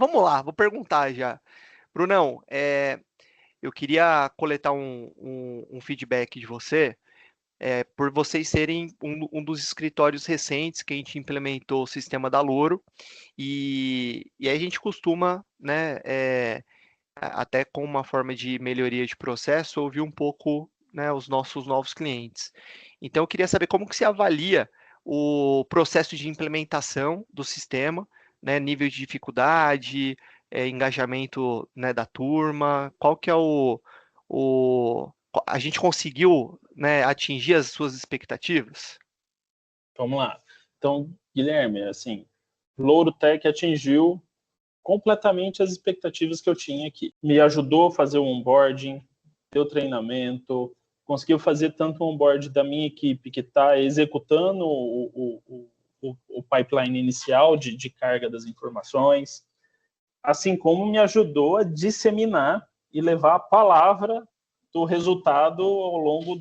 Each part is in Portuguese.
vamos lá, vou perguntar já. Brunão, eu queria coletar um feedback de você, por vocês serem um dos escritórios recentes que a gente implementou o sistema da Loro, e aí a gente costuma, né, até com uma forma de melhoria de processo, ouvir um pouco, né, os nossos novos clientes. Então, eu queria saber como que se avalia o processo de implementação do sistema, né, nível de dificuldade, engajamento, né, da turma, qual que é a gente conseguiu, né, atingir as suas expectativas? Vamos lá. Então, Guilherme, assim, Louro Tech atingiu completamente as expectativas que eu tinha aqui. Me ajudou a fazer o onboarding, deu treinamento, conseguiu fazer tanto o onboarding da minha equipe que está executando o pipeline inicial de carga das informações, assim como me ajudou a disseminar e levar a palavra do resultado ao longo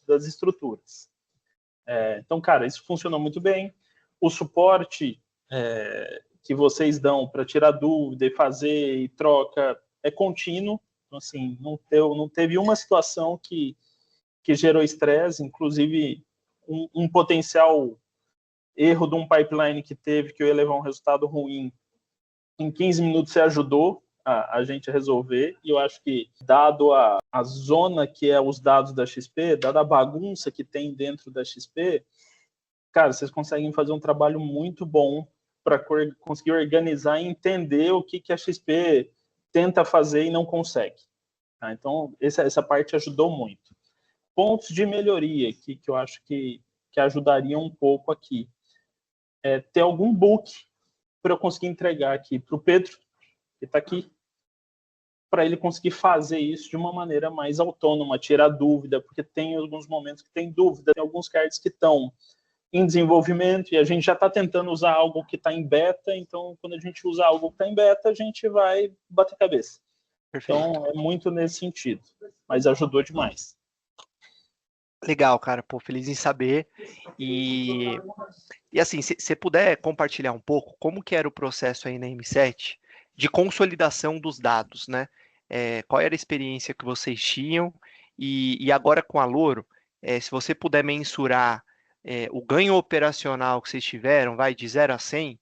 das estruturas. Então, cara, isso funcionou muito bem. O suporte que vocês dão para tirar dúvida e fazer e troca é contínuo. Então, assim, não teve uma situação que gerou estresse, inclusive um potencial erro de um pipeline que teve, que eu ia levar um resultado ruim. Em 15 minutos você ajudou a gente a resolver, e eu acho que, dado a zona que é os dados da XP, dada a bagunça que tem dentro da XP, cara, vocês conseguem fazer um trabalho muito bom para conseguir organizar e entender o que a XP tenta fazer e não consegue. Tá? Então, essa parte ajudou muito. Pontos de melhoria que eu acho que ajudariam um pouco aqui. Ter algum book para eu conseguir entregar aqui para o Pedro, que está aqui, para ele conseguir fazer isso de uma maneira mais autônoma, tirar dúvida, porque tem alguns momentos que tem dúvida, tem alguns cards que estão em desenvolvimento e a gente já está tentando usar algo que está em beta, então quando a gente usa algo que está em beta, a gente vai bater cabeça. Perfeito. Então é muito nesse sentido, mas ajudou demais. Legal, cara, pô, feliz em saber. E assim, se você puder compartilhar um pouco como que era o processo aí na M7 de consolidação dos dados, né? Qual era a experiência que vocês tinham? E agora com a Loro, se você puder mensurar o ganho operacional que vocês tiveram, vai de 0 a 100,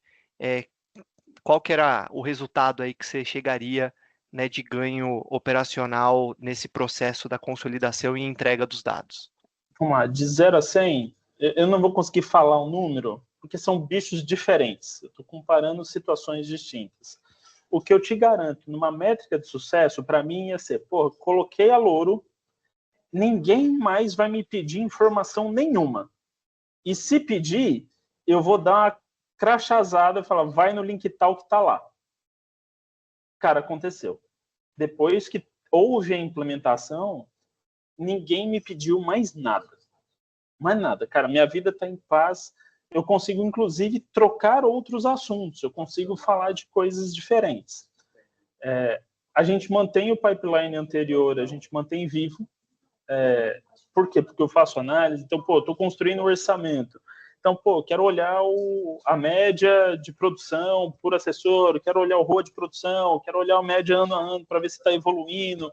qual que era o resultado aí que você chegaria, né, de ganho operacional nesse processo da consolidação e entrega dos dados? Vamos lá, de 0 a 100, eu não vou conseguir falar um número, porque são bichos diferentes. Eu estou comparando situações distintas. O que eu te garanto, numa métrica de sucesso, para mim ia ser, coloquei a Loro, ninguém mais vai me pedir informação nenhuma. E se pedir, eu vou dar uma crachazada e falar, vai no link tal que está lá. Cara, aconteceu. Depois que houve a implementação, ninguém me pediu mais nada. Mais nada. Cara, minha vida está em paz. Eu consigo, inclusive, trocar outros assuntos. Eu consigo falar de coisas diferentes. A gente mantém o pipeline anterior, a gente mantém vivo. Por quê? Porque eu faço análise. Então, estou construindo um orçamento. Então, quero olhar a média de produção por assessor, quero olhar o ROA de produção, quero olhar a média ano a ano para ver se está evoluindo.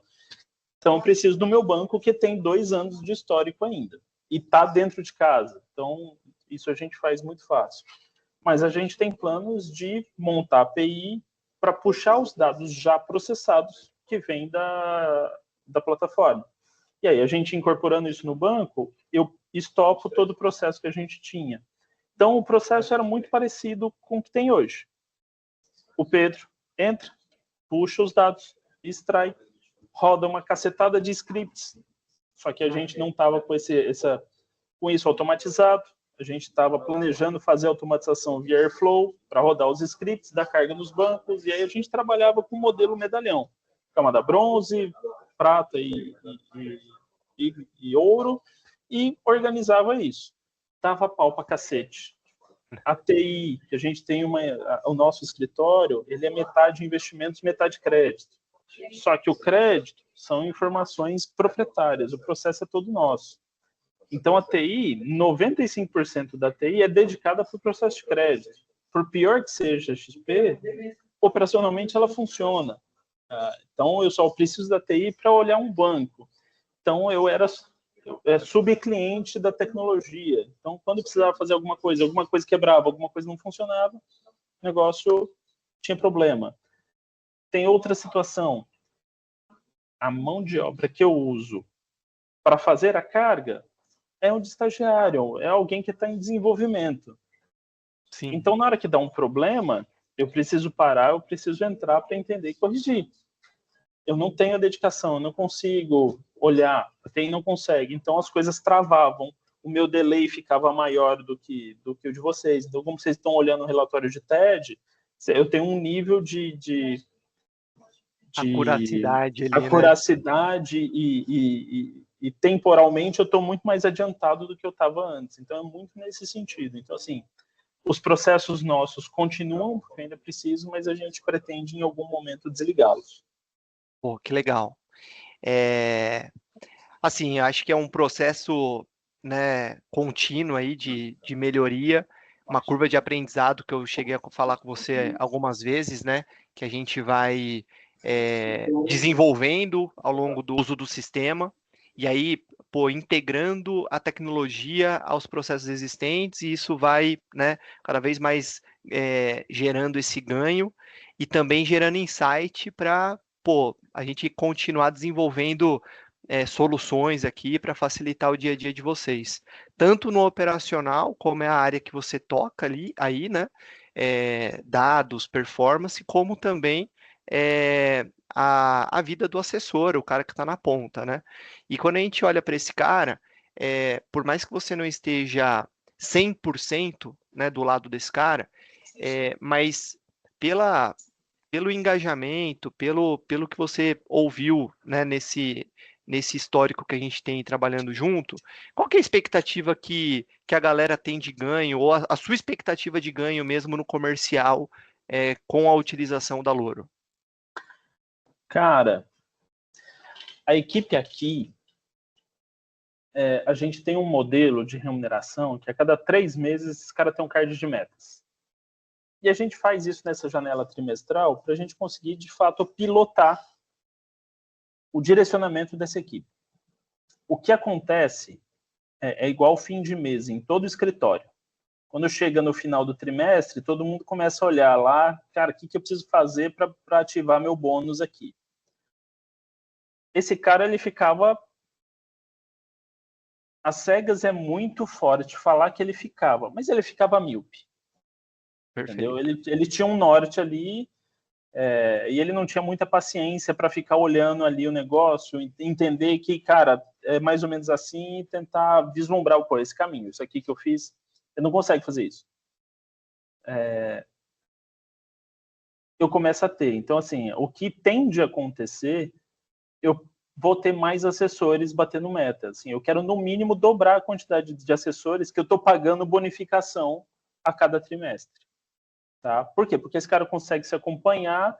Então, eu preciso do meu banco que tem 2 anos de histórico ainda. E está dentro de casa. Então, isso a gente faz muito fácil. Mas a gente tem planos de montar a API para puxar os dados já processados que vêm da plataforma. E aí, a gente incorporando isso no banco, eu estopo todo o processo que a gente tinha. Então, o processo era muito parecido com o que tem hoje. O Pedro entra, puxa os dados, extrai, roda uma cacetada de scripts, só que a gente não estava com isso automatizado, a gente estava planejando fazer automatização via Airflow para rodar os scripts da carga nos bancos, e aí a gente trabalhava com o modelo medalhão, camada bronze, prata e ouro, e organizava isso. Dava pau para cacete. A TI, que a gente tem o nosso escritório, ele é metade investimentos, metade crédito. Só que o crédito são informações proprietárias, o processo é todo nosso. Então, a TI, 95% da TI é dedicada para o processo de crédito. Por pior que seja a XP, operacionalmente ela funciona. Então, eu só preciso da TI para olhar um banco. Então, eu era subcliente da tecnologia. Então, quando precisava fazer alguma coisa quebrava, alguma coisa não funcionava, o negócio tinha problema. Tem outra situação. A mão de obra que eu uso para fazer a carga é um estagiário, é alguém que está em desenvolvimento. Sim. Então, na hora que dá um problema, eu preciso parar, eu preciso entrar para entender e corrigir. Eu não tenho a dedicação, eu não consigo olhar, a TI não consegue. Então, as coisas travavam, o meu delay ficava maior do que o de vocês. Então, como vocês estão olhando o relatório de TED, eu tenho um nível de Acuracidade ali, acuracidade e temporalmente eu estou muito mais adiantado do que eu estava antes. Então, é muito nesse sentido. Então, assim, os processos nossos continuam, porque eu ainda preciso, mas a gente pretende em algum momento desligá-los. Pô, que legal. Assim, acho que é um processo, né, contínuo aí de melhoria, uma curva de aprendizado que eu cheguei a falar com você algumas vezes, né, que a gente vai desenvolvendo ao longo do uso do sistema, e aí, pô, integrando a tecnologia aos processos existentes, e isso vai, né, cada vez mais gerando esse ganho, e também gerando insight para, pô, a gente continuar desenvolvendo soluções aqui para facilitar o dia a dia de vocês, tanto no operacional, como é a área que você toca ali, aí, né? Dados, performance, como também a vida do assessor, o cara que está na ponta, né? E quando a gente olha para esse cara, por mais que você não esteja 100%, né, do lado desse cara, mas pelo engajamento, pelo que você ouviu, né, nesse histórico que a gente tem trabalhando junto, qual que é a expectativa que a galera tem de ganho, ou a sua expectativa de ganho mesmo no comercial com a utilização da Louro? Cara, a equipe aqui, a gente tem um modelo de remuneração que a cada 3 meses esse cara tem um card de metas. E a gente faz isso nessa janela trimestral para a gente conseguir, de fato, pilotar o direcionamento dessa equipe. O que acontece é igual fim de mês em todo escritório. Quando chega no final do trimestre, todo mundo começa a olhar lá, cara, o que eu preciso fazer para ativar meu bônus aqui? Esse cara, ele ficava... Às cegas é muito forte falar que ele ficava, mas ele ficava míope. Entendeu? Ele tinha um norte ali, e ele não tinha muita paciência para ficar olhando ali o negócio, entender que, cara, é mais ou menos assim, e tentar vislumbrar esse caminho. Isso aqui que eu fiz, ele não consegue fazer isso. Eu começo a ter. Então, assim, o que tende a acontecer, eu vou ter mais assessores batendo meta. Assim, eu quero, no mínimo, dobrar a quantidade de assessores que eu estou pagando bonificação a cada trimestre. Tá? Por quê? Porque esse cara consegue se acompanhar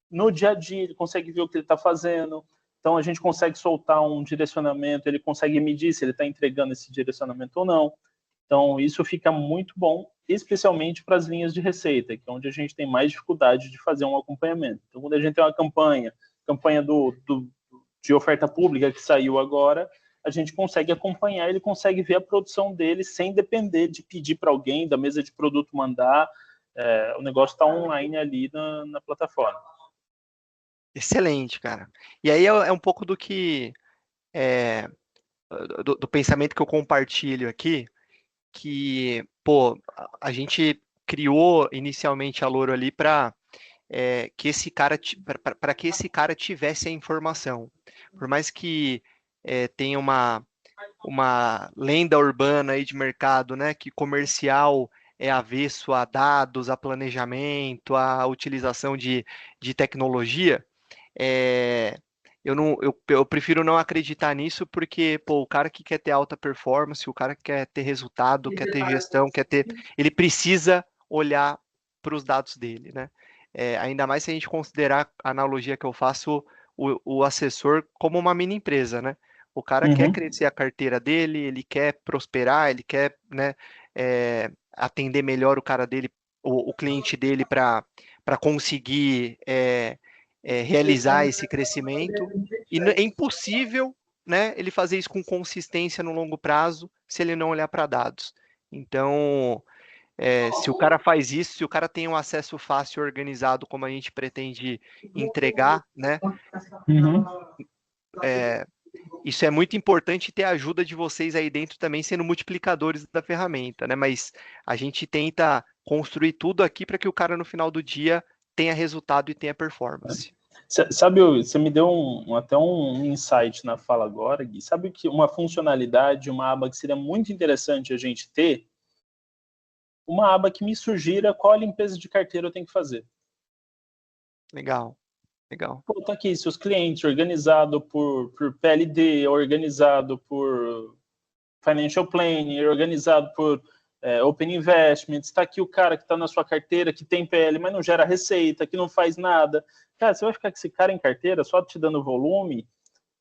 no dia a dia, ele consegue ver o que ele está fazendo, então a gente consegue soltar um direcionamento, ele consegue medir se ele está entregando esse direcionamento ou não. Então, isso fica muito bom, especialmente para as linhas de receita, que é onde a gente tem mais dificuldade de fazer um acompanhamento. Então, quando a gente tem uma campanha de oferta pública que saiu agora, a gente consegue acompanhar, ele consegue ver a produção dele sem depender de pedir para alguém da mesa de produto mandar. O negócio está online ali na plataforma. Excelente, cara. E aí é um pouco é, do pensamento que eu compartilho aqui, que, pô, a gente criou inicialmente a Louro ali para que esse cara para que esse cara tivesse a informação. Por mais que tenha uma lenda urbana aí de mercado, né, que comercial é avesso a dados, a planejamento, a utilização de tecnologia, é, eu prefiro não acreditar nisso porque, pô, o cara que quer ter alta performance, o cara que quer ter resultado, quer ter gestão, ele precisa olhar para os dados dele, né? Ainda mais se a gente considerar a analogia que eu faço, o assessor como uma mini empresa, né? O cara quer crescer a carteira dele, ele quer prosperar, ele quer, né, atender melhor o cara dele, o cliente dele para conseguir realizar esse crescimento. E é impossível, né, ele fazer isso com consistência no longo prazo se ele não olhar para dados. Então, se o cara faz isso, se o cara tem um acesso fácil e organizado, como a gente pretende entregar, né, Uhum. isso é muito importante ter a ajuda de vocês aí dentro também sendo multiplicadores da ferramenta, né? Mas a gente tenta construir tudo aqui para que o cara no final do dia tenha resultado e tenha performance. Sabe, você me deu até um insight na fala agora, Gui. Sabe que uma funcionalidade, uma aba que seria muito interessante a gente ter? Uma aba que me sugira qual a limpeza de carteira eu tenho que fazer. Legal, legal. Pô, tá aqui, seus clientes, organizado por PLD, organizado por Financial Planning, organizado por Open Investments, está aqui o cara que está na sua carteira, que tem PL, mas não gera receita, que não faz nada. Cara, você vai ficar com esse cara em carteira só te dando volume,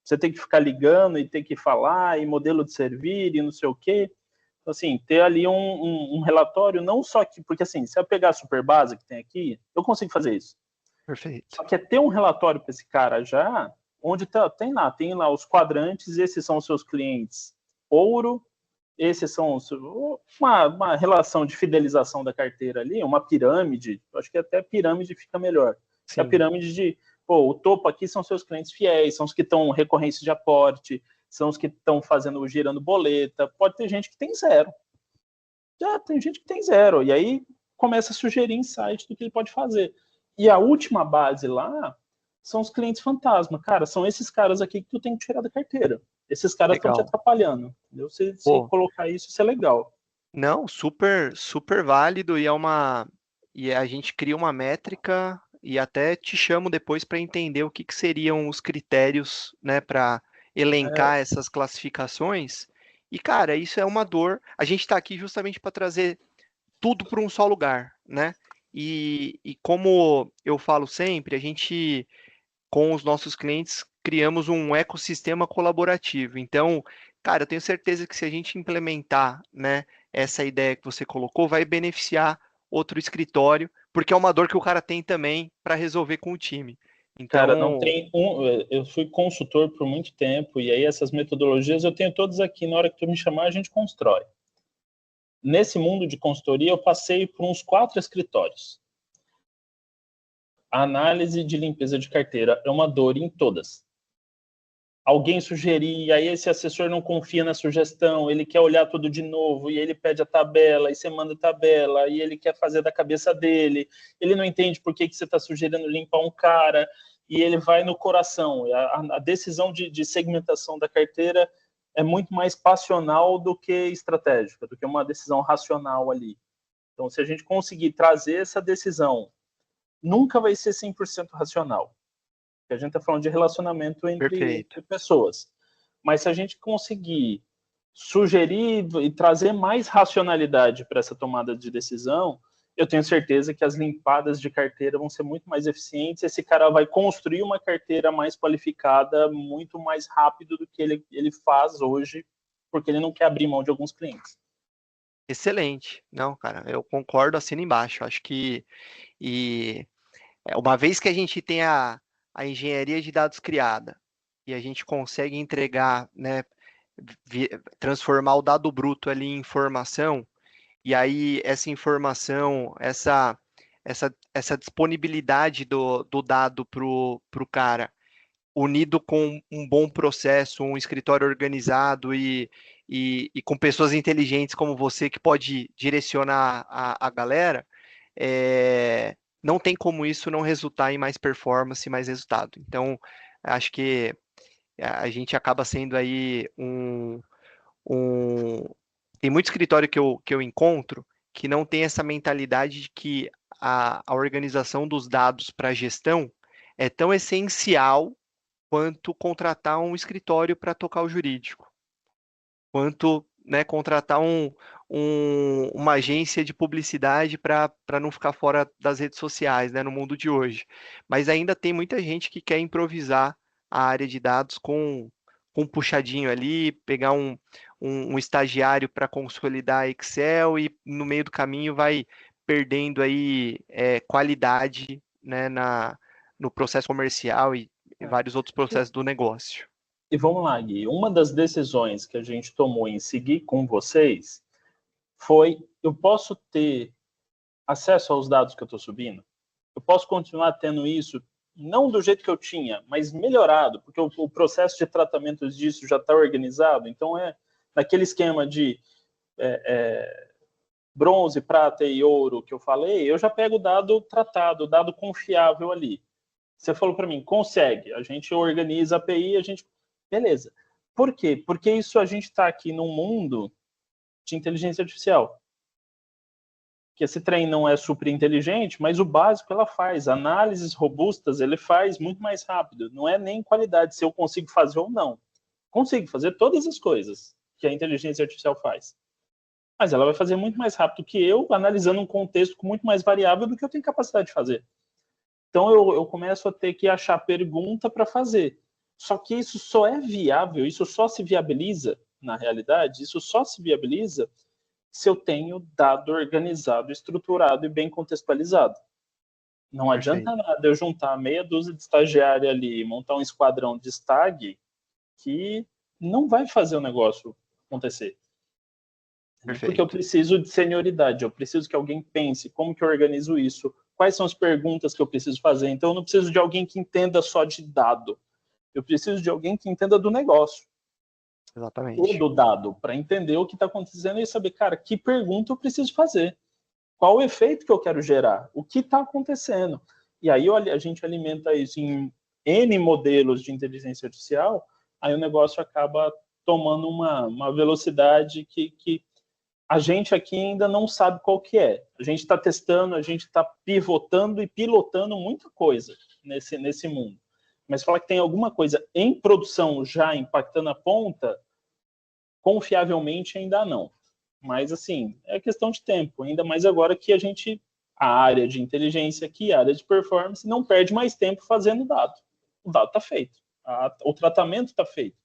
você tem que ficar ligando e tem que falar, e modelo de servir, e não sei o quê. Então, assim, ter ali um relatório, não só que, porque assim, se eu pegar a super base que tem aqui, eu consigo fazer isso. Perfeito. Só que é ter um relatório para esse cara já, onde tem lá os quadrantes, esses são os seus clientes ouro, esses são uma relação de fidelização da carteira ali, uma pirâmide, acho que até pirâmide fica melhor. É a pirâmide de, o topo aqui são seus clientes fiéis, são os que estão recorrência de aporte, são os que estão girando boleta, pode ter gente que tem zero. Já tem gente que tem zero, e aí começa a sugerir insight do que ele pode fazer. E a última base lá são os clientes fantasma. Cara, são esses caras aqui que tu tem que tirar da carteira. Esses caras estão te atrapalhando. Entendeu? Se colocar isso é legal. Não, super, super válido e a gente cria uma métrica e até te chamo depois para entender o que seriam os critérios, né, para elencar essas classificações. E cara, isso é uma dor. A gente está aqui justamente para trazer tudo para um só lugar, né? E como eu falo sempre, a gente com os nossos clientes criamos um ecossistema colaborativo. Então, cara, eu tenho certeza que se a gente implementar, né, essa ideia que você colocou, vai beneficiar outro escritório, porque é uma dor que o cara tem também para resolver com o time. Então, cara, não tem eu fui consultor por muito tempo e aí essas metodologias eu tenho todas aqui. Na hora que tu me chamar, a gente constrói. Nesse mundo de consultoria, eu passei por uns 4 escritórios. A análise de limpeza de carteira é uma dor em todas. Alguém sugerir, aí esse assessor não confia na sugestão, ele quer olhar tudo de novo, e ele pede a tabela, e você manda a tabela, e ele quer fazer da cabeça dele, ele não entende por que você está sugerindo limpar um cara, e ele vai no coração. A decisão de segmentação da carteira é muito mais passional do que estratégica, do que uma decisão racional ali. Então, se a gente conseguir trazer essa decisão, nunca vai ser 100% racional. A gente está falando de relacionamento entre pessoas. Mas se a gente conseguir sugerir e trazer mais racionalidade para essa tomada de decisão, eu tenho certeza que as limpadas de carteira vão ser muito mais eficientes. Esse cara vai construir uma carteira mais qualificada muito mais rápido do que ele faz hoje, porque ele não quer abrir mão de alguns clientes. Excelente. Não, cara, eu concordo, assino embaixo. Acho que uma vez que a gente tem a engenharia de dados criada e a gente consegue entregar, né, transformar o dado bruto ali em informação, e aí essa informação, essa disponibilidade do dado para o cara, unido com um bom processo, um escritório organizado e com pessoas inteligentes como você que pode direcionar a galera, não tem como isso não resultar em mais performance, mais resultado. Então, acho que a gente acaba sendo aí tem muito escritório que eu encontro que não tem essa mentalidade de que a organização dos dados para a gestão é tão essencial quanto contratar um escritório para tocar o jurídico, quanto, né, contratar uma agência de publicidade para não ficar fora das redes sociais, né, no mundo de hoje. Mas ainda tem muita gente que quer improvisar a área de dados com um puxadinho ali, pegar um estagiário para consolidar Excel e no meio do caminho vai perdendo aí qualidade, né, no processo comercial e vários outros processos do negócio. E vamos lá, Gui. Uma das decisões que a gente tomou em seguir com vocês foi: eu posso ter acesso aos dados que eu estou subindo? Eu posso continuar tendo isso, não do jeito que eu tinha, mas melhorado, porque o processo de tratamento disso já está organizado. Então, naquele esquema de bronze, prata e ouro que eu falei, eu já pego o dado tratado, o dado confiável ali. Você falou para mim, consegue, a gente organiza a API, a gente... Beleza. Por quê? Porque isso, a gente está aqui num mundo de inteligência artificial. Que esse trem não é super inteligente, mas o básico ela faz. Análises robustas ele faz muito mais rápido. Não é nem qualidade, se eu consigo fazer ou não. Consigo fazer todas as coisas que a inteligência artificial faz. Mas ela vai fazer muito mais rápido que eu, analisando um contexto com muito mais variável do que eu tenho capacidade de fazer. Então eu começo a ter que achar pergunta para fazer. Só que isso só é viável, isso só se viabiliza, na realidade, isso só se viabiliza se eu tenho dado organizado, estruturado e bem contextualizado. Não Perfeito. adianta nada eu juntar meia dúzia de estagiários ali e montar um esquadrão de stag que não vai fazer o negócio acontecer. Perfeito. Porque eu preciso de senioridade, eu preciso que alguém pense como que eu organizo isso, quais são as perguntas que eu preciso fazer. Então eu não preciso de alguém que entenda só de dado, eu preciso de alguém que entenda do negócio. Exatamente. Todo dado, para entender o que está acontecendo e saber, cara, que pergunta eu preciso fazer. Qual o efeito que eu quero gerar? O que está acontecendo? E aí a gente alimenta isso em N modelos de inteligência artificial, aí o negócio acaba tomando uma velocidade que a gente aqui ainda não sabe qual que é. A gente está testando, a gente está pivotando e pilotando muita coisa nesse mundo. Mas falar que tem alguma coisa em produção já impactando a ponta, confiavelmente ainda não. Mas, assim, é questão de tempo. Ainda mais agora que a área de inteligência aqui, a área de performance, não perde mais tempo fazendo dado. O dado está feito. O tratamento está feito.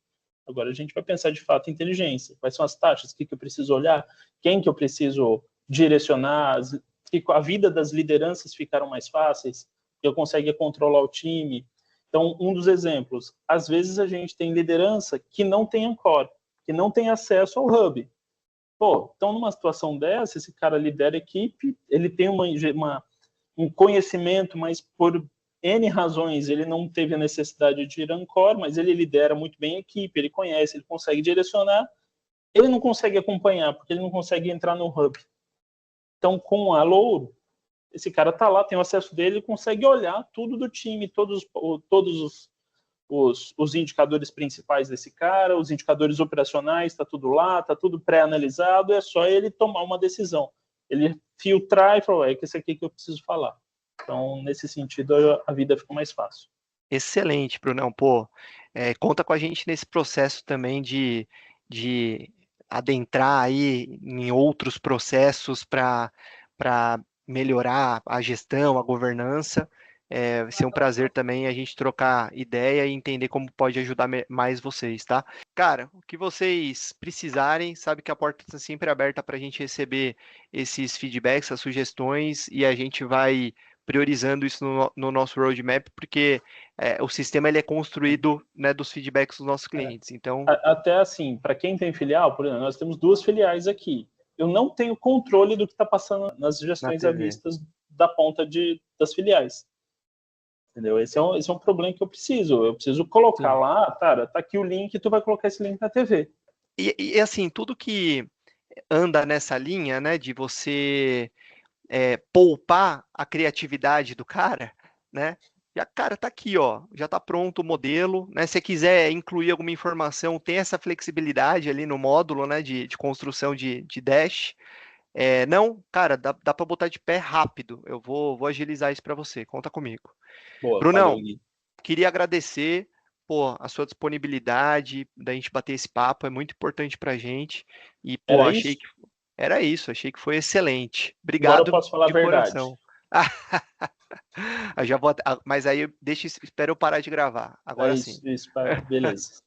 Agora a gente vai pensar de fato em inteligência. Quais são as taxas? O que eu preciso olhar? Quem que eu preciso direcionar? A vida das lideranças ficaram mais fáceis? Eu consigo controlar o time? Então, um dos exemplos. Às vezes a gente tem liderança que não tem Ancore, que não tem acesso ao hub. Pô, então numa situação dessa, esse cara lidera a equipe, ele tem um conhecimento, mas por N razões ele não teve a necessidade de ir Ancore, mas ele lidera muito bem a equipe, ele conhece, ele consegue direcionar, ele não consegue acompanhar, porque ele não consegue entrar no hub. Então, com a Louro, esse cara tá lá, tem o acesso dele, ele consegue olhar tudo do time, todos os indicadores principais desse cara, os indicadores operacionais, está tudo lá, está tudo pré-analisado, é só ele tomar uma decisão. Ele filtrar e falar, é que esse aqui que eu preciso falar. Então, nesse sentido, a vida fica mais fácil. Excelente, Brunão. Pô, conta com a gente nesse processo também de adentrar aí em outros processos para melhorar a gestão, a governança. Vai ser um prazer também a gente trocar ideia e entender como pode ajudar mais vocês, tá? Cara, o que vocês precisarem, sabe que a porta está sempre aberta para a gente receber esses feedbacks, essas sugestões, e a gente vai priorizando isso no nosso roadmap, porque o sistema ele é construído, né, dos feedbacks dos nossos clientes. Então, até assim, para quem tem filial, por exemplo, nós temos 2 filiais aqui. Eu não tenho controle do que está passando nas na gestões à TV. vista da ponta das filiais. Entendeu? Esse é um problema que eu preciso colocar Sim. lá, cara, tá aqui o link, tu vai colocar esse link na TV. E assim, tudo que anda nessa linha, né, de você poupar a criatividade do cara, né? Já, cara, tá aqui, ó, já tá pronto o modelo, né? Se você quiser incluir alguma informação, tem essa flexibilidade ali no módulo, né, de construção de dash. Não, cara, dá para botar de pé rápido. Eu vou agilizar isso para você. Conta comigo. Boa, valeu, Brunão, Gui. queria agradecer, pô, a sua disponibilidade da gente bater esse papo, é muito importante pra gente. E, pô, Era achei isso? que era isso, achei que foi excelente. Agora eu Obrigado posso falar a de verdade. coração. Eu já vou, mas aí espera eu parar de gravar. Agora sim. Isso, beleza.